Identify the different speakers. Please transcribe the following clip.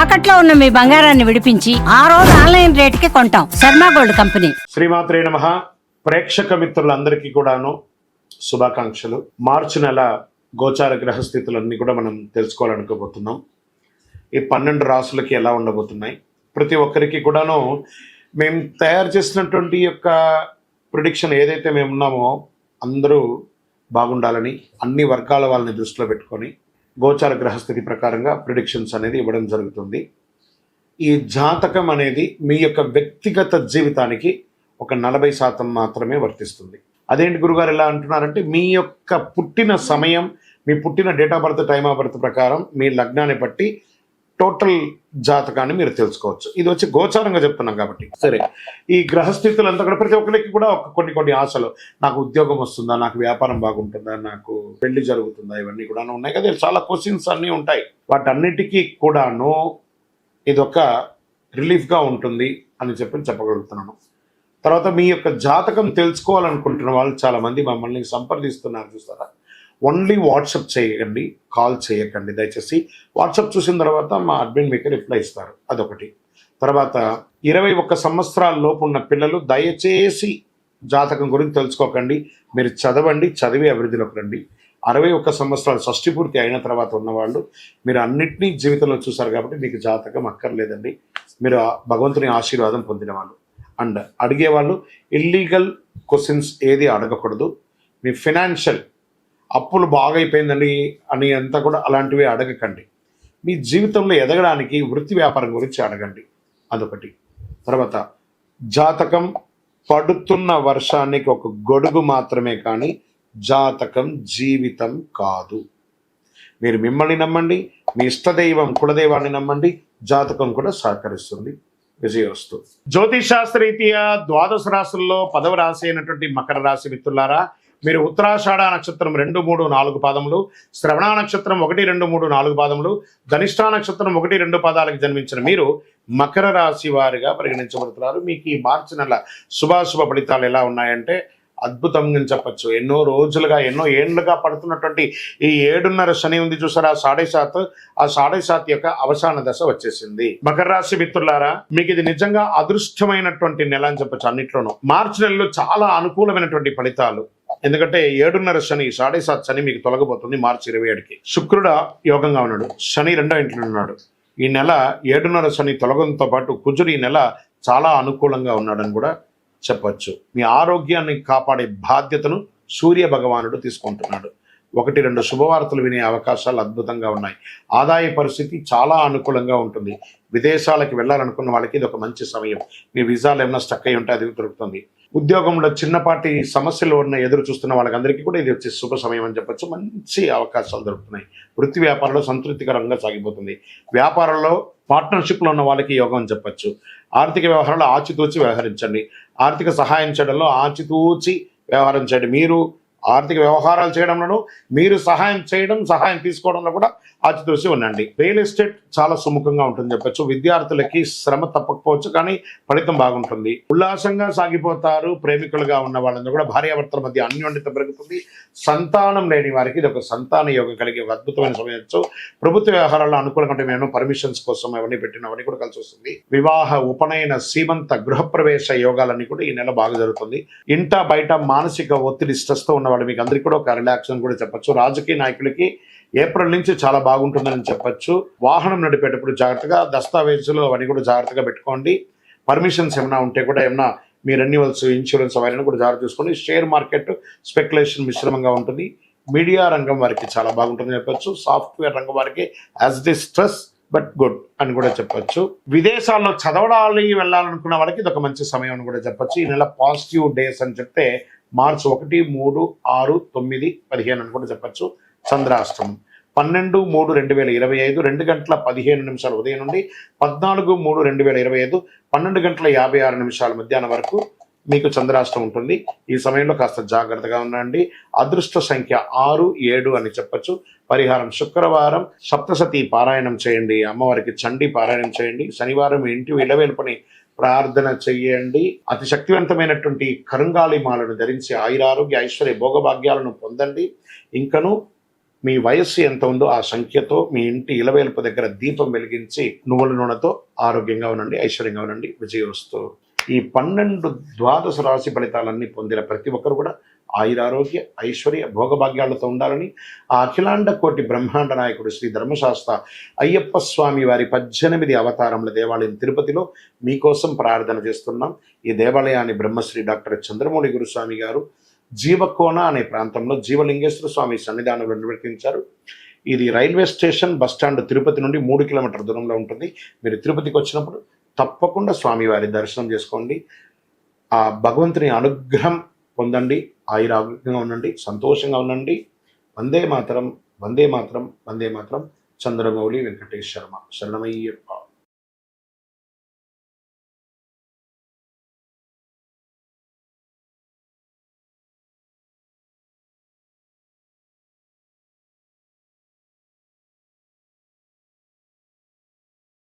Speaker 1: తాకట్లో ఉన్న మీ బంగారాన్ని విడిపించి ఆ రోజు ఆన్లైన్ రేటుకి కొంటాం. Sharma gold company.
Speaker 2: శ్రీమాత్రే నమః. ప్రేక్షక మిత్రులందరికీ కూడాను శుభాకాంక్షలు. మార్చి నెల గోచార గ్రహస్థితులన్నీ కూడా మనం తెలుసుకోవాలనుకోబోతున్నాం. ఈ 12 రాసులకి ఎలా ఉండబోతున్నాయి, ప్రతి ఒక్కరికి కూడాను మేము తయారు చేసినటువంటి యొక్క ప్రిడిక్షన్ ఏదైతే మేము ఉన్నామో అందరూ బాగుండాలని అన్ని వర్గాల వాళ్ళని దృష్టిలో పెట్టుకొని గోచార గ్రహస్థితి ప్రకారంగా ప్రిడిక్షన్స్ అనేది ఇవ్వడం జరుగుతుంది. ఈ జాతకం అనేది మీ యొక్క వ్యక్తిగత జీవితానికి ఒక 40% మాత్రమే వర్తిస్తుంది. అదేంటి గురుగారు ఎలా అంటున్నారంటే, మీ యొక్క పుట్టిన సమయం, మీ పుట్టిన date of birth, time of birth ప్రకారం మీ లగ్నాన్ని బట్టి టోటల్ జాతకాన్ని మీరు తెలుసుకోవచ్చు. ఇది వచ్చి గోచారంగా చెప్తున్నాం కాబట్టి. సరే, ఈ గ్రహస్థితులంతా కూడా ప్రతి ఒక్కరికి కూడా కొన్ని ఆశలు, నాకు ఉద్యోగం వస్తుందా, నాకు వ్యాపారం బాగుంటుందా, నాకు పెళ్లి జరుగుతుందా, ఇవన్నీ కూడా ఉన్నాయి కదా. చాలా క్వశ్చన్స్ అన్నీ ఉంటాయి. వాటన్నిటికీ కూడాను ఇదొక రిలీఫ్గా ఉంటుంది అని చెప్పగలుగుతున్నాను. తర్వాత మీ యొక్క జాతకం తెలుసుకోవాలనుకుంటున్న వాళ్ళు చాలామంది మమ్మల్ని సంప్రదిస్తున్నారు చూస్తారా. ఓన్లీ వాట్సాప్ చేయకండి, కాల్ చేయకండి దయచేసి. వాట్సాప్ చూసిన తర్వాత మా అడ్మిన్ మీకు రిప్లై ఇస్తారు, అదొకటి. తర్వాత 21 సంవత్సరాల లోపు ఉన్న పిల్లలు దయచేసి జాతకం గురించి తెలుసుకోకండి. మీరు చదవండి, చదివి అభివృద్ధిలోకి రండి. 61 సంవత్సరాలు షష్టి పూర్తి అయిన తర్వాత ఉన్నవాళ్ళు మీరు అన్నింటినీ జీవితంలో చూసారు కాబట్టి మీకు జాతకం అక్కర్లేదండి. మీరు భగవంతుని ఆశీర్వాదం పొందిన వాళ్ళు. అండ్ అడిగేవాళ్ళు ఇల్లీగల్ క్వశ్చన్స్ ఏది అడగకూడదు. మీ ఫినాన్షియల్ అప్పులు బాగైపోయిందండి అని అంతా కూడా అలాంటివి అడగకండి. మీ జీవితంలో ఎదగడానికి వృత్తి వ్యాపారం గురించి అడగండి, అదొకటి. తర్వాత జాతకం పడుతున్న వర్షానికి ఒక గొడుగు మాత్రమే, కానీ జాతకం జీవితం కాదు. మీరు మిమ్మల్ని నమ్మండి, మీ ఇష్టదైవం కులదైవాన్ని నమ్మండి, జాతకం కూడా సహకరిస్తుంది. విజయోస్తు. జ్యోతిష్ శాస్త్రరీత్యా 12 రాశుల్లో 10వ రాశి అయినటువంటి మకర రాశి మిత్రులారా, మీరు ఉత్తరాషాఢ నక్షత్రం 2, 3, 4 పాదములు, శ్రవణ నక్షత్రం 1, 2, 3, 4 పాదములు, ధనిష్ఠా నక్షత్రం 1, 2 పాదాలకు జన్మించిన మీరు మకర రాశి వారిగా పరిగణించబడుతున్నారు. మీకు ఈ మార్చి నెల శుభాశుభ ఫలితాలు ఎలా ఉన్నాయంటే అద్భుతంగా చెప్పచ్చు. ఎన్నో రోజులుగా, ఎన్నో ఏళ్లుగా పడుతున్నటువంటి ఈ 7.5 శని ఉంది చూసారా, 7.5, ఆ 7.5 యొక్క అవసాన దశ వచ్చేసింది. మకర రాశి మిత్రులారా, మీకు ఇది నిజంగా అదృష్టమైనటువంటి నెల అని చెప్పచ్చు. అన్నిట్లోనూ మార్చి నెలలో చాలా అనుకూలమైనటువంటి ఫలితాలు. ఎందుకంటే 7.5 శని, 7.5 శని మీకు తొలగబోతుంది మార్చి 27కి. శుక్రుడు యోగంగా ఉన్నాడు, శని 2వ ఇంట్లో ఉన్నాడు. ఈ నెల 7.5 శని తొలగడంతో పాటు కుజుడు ఈ నెల చాలా అనుకూలంగా ఉన్నాడని కూడా చెప్పచ్చు. మీ ఆరోగ్యాన్ని కాపాడే బాధ్యతను సూర్య భగవానుడు తీసుకుంటున్నాడు. 1, 2 శుభవార్తలు వినే అవకాశాలు అద్భుతంగా ఉన్నాయి. ఆదాయ పరిస్థితి చాలా అనుకూలంగా ఉంటుంది. విదేశాలకు వెళ్ళాలనుకున్న వాళ్ళకి ఇది ఒక మంచి సమయం. మీ వీసాలు ఏమైనా స్టక్ అయి ఉంటే అది దొరుకుతుంది. ఉద్యోగంలో చిన్నపాటి సమస్యలు ఉన్న ఎదురు చూస్తున్న వాళ్ళకందరికీ కూడా ఇది వచ్చే శుభ సమయం అని చెప్పచ్చు. మంచి అవకాశాలు దొరుకుతున్నాయి. వృత్తి వ్యాపారంలో సంతృప్తికరంగా సాగిపోతుంది. వ్యాపారంలో పార్ట్నర్షిప్లో ఉన్న వాళ్ళకి యోగం అని చెప్పచ్చు. ఆర్థిక వ్యవహారాలు ఆచితూచి వ్యవహరించండి. ఆర్థిక సహాయం చేయడంలో ఆచితూచి వ్యవహారం చేయండి. మీరు ఆర్థిక వ్యవహారాలు చేయడంలో మీరు సహాయం తీసుకోవడంలో కూడా ఆచితూచి ఉండండి. రియల్ ఎస్టేట్ చాలా సుముఖంగా ఉంటుంది చెప్పచ్చు. విద్యార్థులకి శ్రమ తప్పకపోవచ్చు, కానీ ఫలితం బాగుంటుంది. ఉల్లాసంగా సాగిపోతారు. ప్రేమికులుగా ఉన్న వాళ్ళందరూ కూడా భార్యాభర్తల మధ్య అన్యోన్యత పెరుగుతుంది. సంతానం లేని వారికి ఇది ఒక సంతాన యోగం కలిగే ఒక అద్భుతమైన సమయం. ప్రభుత్వ వ్యవహారాల్లో అనుకూలంగా ఉంటే మేము పర్మిషన్స్ కోసం అవన్నీ పెట్టినవన్నీ కూడా కలిసి వస్తుంది. వివాహ, ఉపనయన, సీమంత, గృహప్రవేశ యోగాలన్నీ కూడా ఈ నెల బాగా జరుగుతుంది. ఇంట బయట మానసిక ఒత్తిడి, స్ట్రెస్ తో ఉన్న వాళ్ళు మీకు అందరికీ కూడా ఒక రిలాక్స్ అని కూడా చెప్పచ్చు. రాజకీయ నాయకులకి ఏప్రిల్ నుంచి చాలా బాగుంటుందని చెప్పచ్చు. వాహనం నడిపేటప్పుడు జాగ్రత్తగా, దస్తావేజులు అవన్నీ కూడా జాగ్రత్తగా పెట్టుకోండి. పర్మిషన్స్ ఏమైనా ఉంటే కూడా ఏమైనా మీ రెన్యువల్స్, ఇన్సూరెన్స్ అవన్నీ కూడా జాగ్రత్త చూసుకోండి. షేర్ మార్కెట్ స్పెక్యులేషన్ మిశ్రమంగా ఉంటుంది. మీడియా రంగం వారికి చాలా బాగుంటుందని చెప్పచ్చు. సాఫ్ట్వేర్ రంగం వారికి as the stress but good అని కూడా చెప్పచ్చు. విదేశాల్లో చదవడాలి వెళ్ళాలనుకున్న వాళ్ళకి ఇది ఒక మంచి సమయం అని కూడా చెప్పచ్చు. ఈ నెల పాజిటివ్ డేస్ అని చెప్తే మార్చి 1, 3, 6, 9, 15 అని కూడా చెప్పచ్చు. చంద్రాష్టమం 12/3/2025 2:15 ఉదయం నుండి 14/3/2025 12:56 మధ్యాహ్నం వరకు మీకు చంద్రాష్టమం ఉంటుంది. ఈ సమయంలో కాస్త జాగ్రత్తగా ఉండండి. అదృష్ట సంఖ్య 6, 7 అని చెప్పచ్చు. పరిహారం శుక్రవారం సప్తసతి పారాయణం చేయండి. అమ్మవారికి చండీ పారాయణం చేయండి. శనివారం ఇంటి ఇలవేల్పని ప్రార్థన చెయ్యండి. అతి శక్తివంతమైనటువంటి కరుంగాలి మాలను ధరించి ఆయురారోగ్య, ఐశ్వర్య, భోగభాగ్యాలను పొందండి. ఇంకను మీ వయస్సు ఎంత ఉందో ఆ సంఖ్యతో మీ ఇంటి ఇలవేల్పు దగ్గర దీపం వెలిగించి నువ్వుల నూనెతో ఆరోగ్యంగా ఉండండి, ఐశ్వర్యంగా ఉండండి, విజయవస్తు. ఈ 12 ద్వాదశ రాశి ఫలితాలన్నీ పొందిన ప్రతి ఒక్కరు కూడా ఆయురారోగ్య ఐశ్వర్య భోగభాగ్యాలతో ఉండాలని ఆ అఖిలాండ కోటి బ్రహ్మాండ నాయకుడు శ్రీ ధర్మశాస్త్ర అయ్యప్ప స్వామి వారి 18 అవతారముల దేవాలయం తిరుపతిలో మీకోసం ప్రార్థన చేస్తున్నాం. ఈ దేవాలయాన్ని బ్రహ్మశ్రీ డాక్టర్ చంద్రమౌళి గురుస్వామి గారు జీవకోన అనే ప్రాంతంలో జీవలింగేశ్వర స్వామి సన్నిధానంలో నిర్వర్తించారు. ఇది రైల్వే స్టేషన్ బస్టాండ్ తిరుపతి నుండి 3 కిలోమీటర్ల దూరంలో ఉంటుంది. మీరు తిరుపతికి వచ్చినప్పుడు తప్పకుండా స్వామివారి దర్శనం చేసుకోండి. ఆ భగవంతుని అనుగ్రహం పొందండి, ఆయురారోగ్యంగా ఉండండి, సంతోషంగా ఉండండి. వందే మాతరం, వందే మాతరం, వందే మాతరం. చంద్రమౌళి వెంకటేష్ శర్మ. శరణమయ్యప్ప.